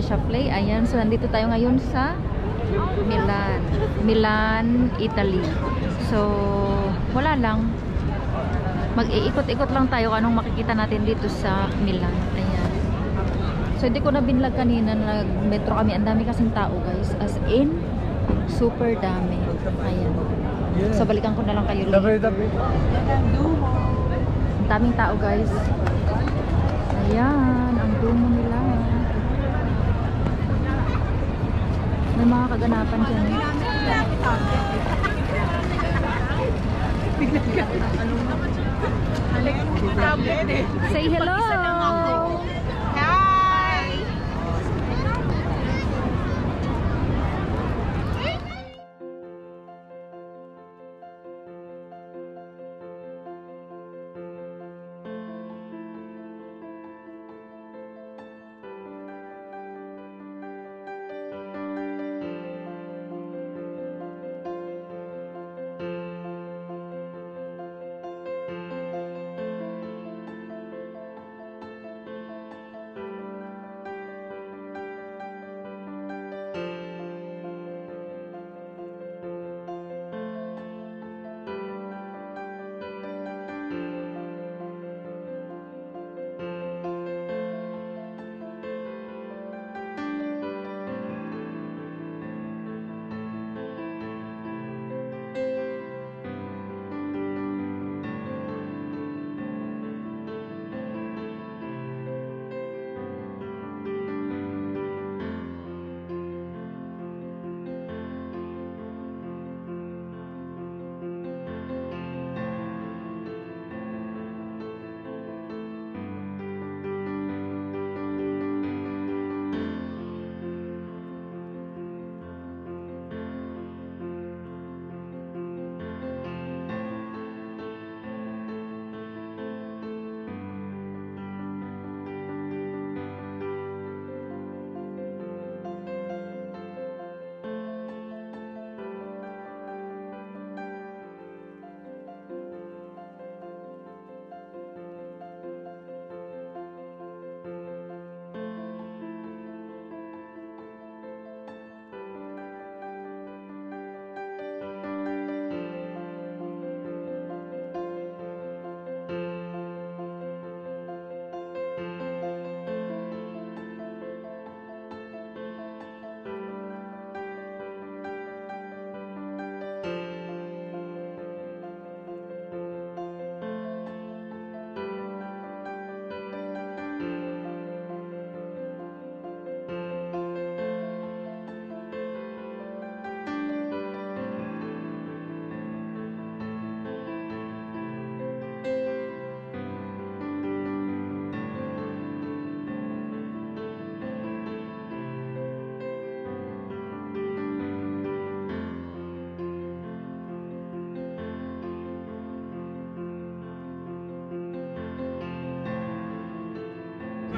Asia Play. Ayan, so nandito tayo ngayon sa Milan, Italy. So, wala lang. Mag-iikot-ikot lang tayo anong makikita natin dito sa Milan. Ayan. So, hindi ko na binlog kanina. Nag-metro kami. Ang dami kasing tao, guys. As in, super dami. Ayan. So, balikan ko na lang kayo later. Ang daming tao, guys. Ayan, ang Duomo nila. May mga kaganapan dyan. Say hello!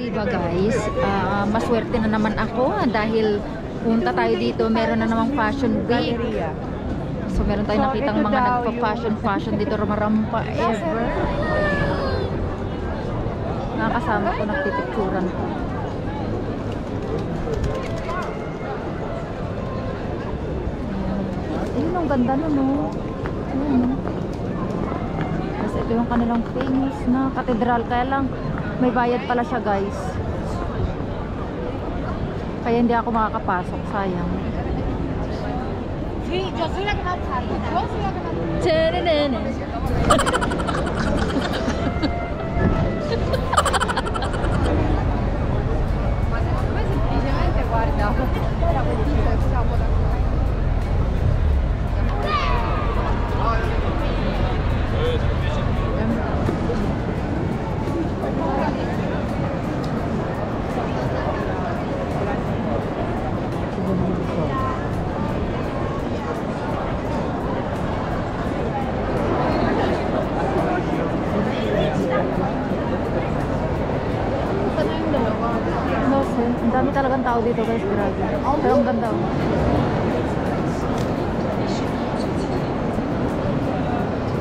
Diba guys, maswerte na naman ako dahil punta tayo dito, meron na namang fashion week. So meron tayo nakitang mga nagpa-fashion dito, rumarampa ever. Nakakasama ko, nagpipicturan ko. Ayun, ang ganda nun, no? Ayun. Kasi ito yung kanilang famous na katedral, kaya lang may bayad pala siya, guys. Kaya hindi ako makakapasok, sayang. Ang dami talagang tao dito, guys, grabe. Pero ang ganda.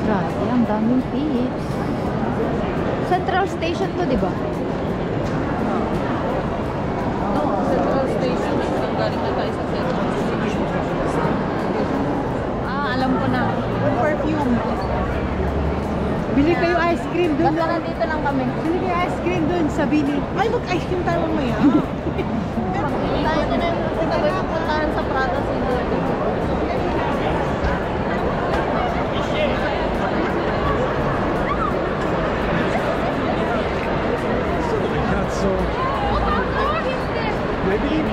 Grabe, ang daming peeps. Central Station to, di ba? Central Basta nandito lang kami. Sino kaya ice cream doon sa Bini? Ay, mag-ice cream tayo mamaya. Tayo na yung sabay pupuntahan sa Prada siguro. That's so. Maybe.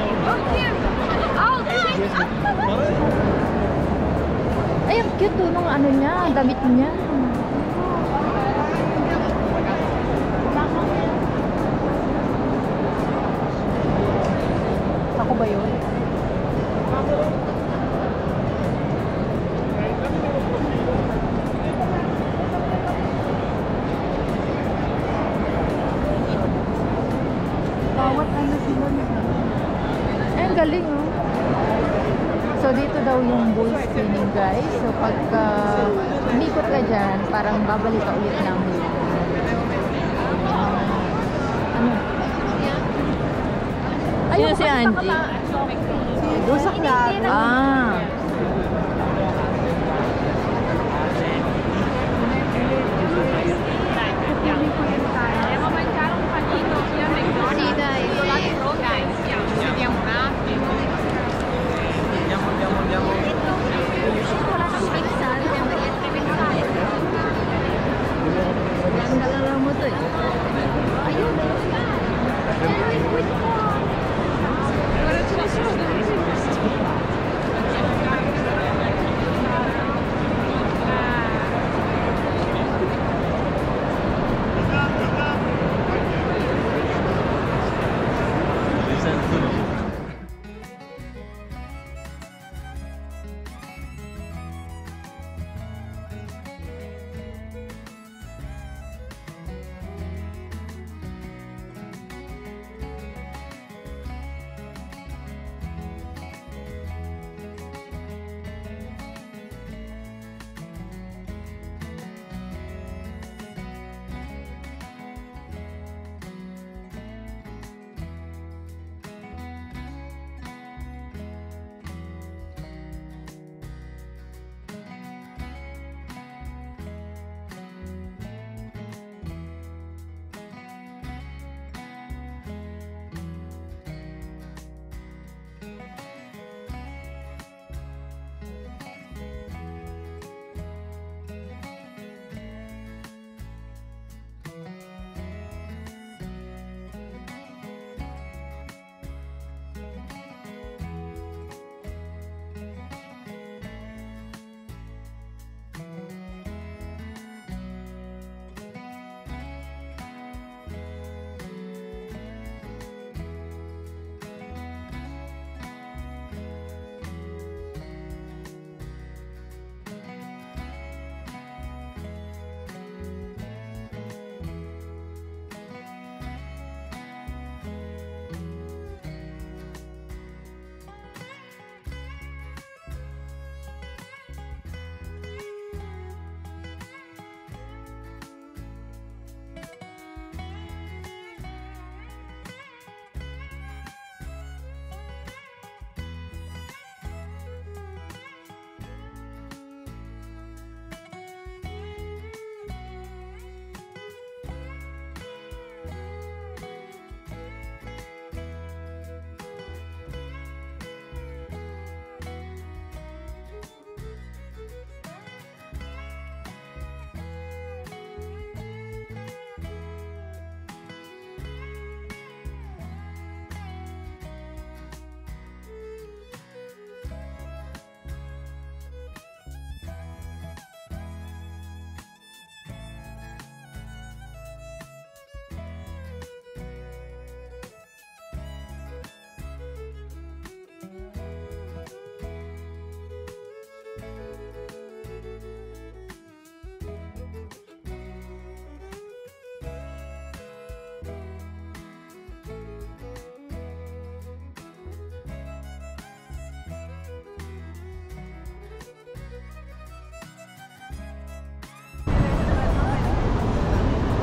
Ay, ang cute to nung ano niya, damit niya. Ako ba yun? Bawat ano sila nila. Ay, ang galing oh. So dito daw yung bull spinning guys. So pagka umikot ka dyan, parang babalik ka ulit ng ano? Ayun si Angie. Doon sa klaro. Ah. Nalala mo to eh. Ayun.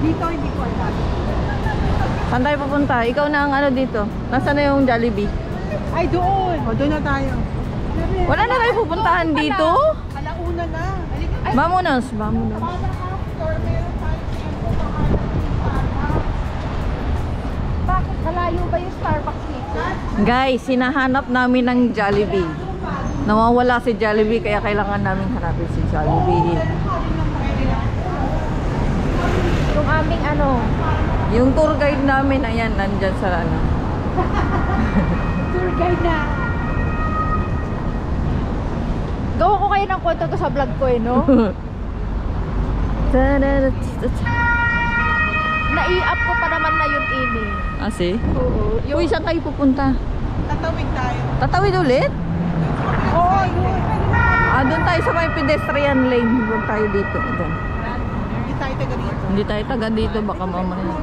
Dito, hindi ko alam. Saan tayo pupunta? Ikaw na ang ano dito. Nasaan na yung Jollibee? Ay, doon. O, doon na tayo. Wala na tayo pupuntahan dito? Alauna na. Vamonos, vamonos. bakit malayo ba yung Starbucks dito? Guys, hinahanap namin ng Jollibee. Nawawala si Jollibee kaya kailangan namin hanapin si Jollibee. Yung aming ano, Yung tour guide namin, ayan, nandyan sa ano. Tour guide na. gawa ko kayo ng kwento to sa vlog ko eh, no? Nai-up ko pa naman na yung email. Ah, si? Oo. Uy, saan kayo pupunta? Tatawid tayo. Tatawid ulit? Oo, yun. Ah, doon tayo sa may pedestrian lane. Huwag tayo dito. Doon. Hindi tayo taga dito. Hindi tayo taga dito, baka mamaya.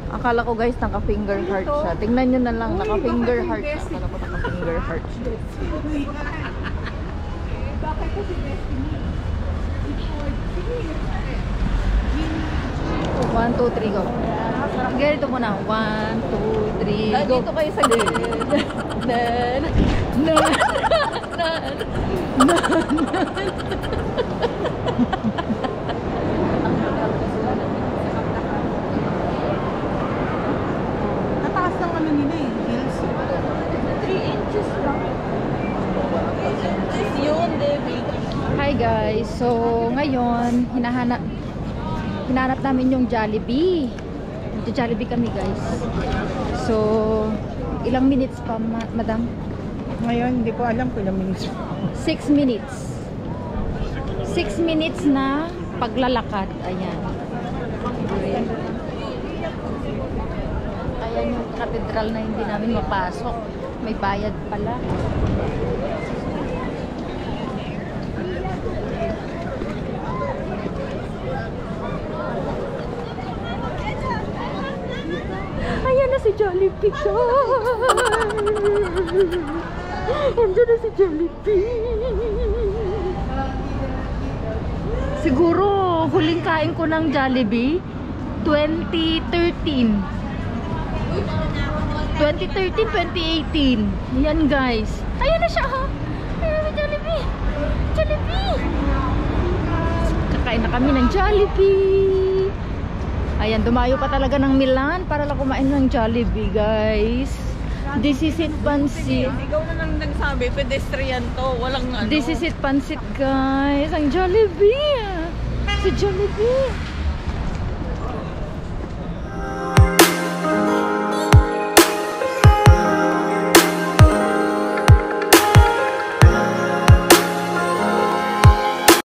Akala ko guys, naka-finger heart siya. Tingnan nyo na lang, naka-finger heart siya. Akala ko naka-finger heart siya. Bakit ko si Destiny? 1, 2, 3, go. Ganito muna. 1, 2, 3, go. Dito kayo sa gilid. Nataas ng ano nila eh, hills. 3 inches lang. 3 inches yun, Debbie. Hi guys. So, ngayon, hinahanap namin yung Jollibee. Jollibee kami guys. So, ilang minutes pa, madam? Ngayon, hindi ko alam kung ilang minutes. 6 minutes. 6 minutes na paglalakad. Ayan. Ayan yung katedral na hindi namin mapasok. May bayad pala. Ayan na si Jollibee. Andiyan na si Jollibee. Siguro huling kain ko ng Jollibee 2013. 2018. Yan guys. Ayan na siya ha. Ayan na Jollibee. Jollibee. Kakain na kami ng Jollibee. Ayan, dumayo pa talaga ng Milan para lang kumain ng Jollibee, guys. This is it, pansit. Ikaw na lang nagsabi, pedestrian to. Walang ano. This is it, pansit, guys. Ang Jollibee. Si Jollibee.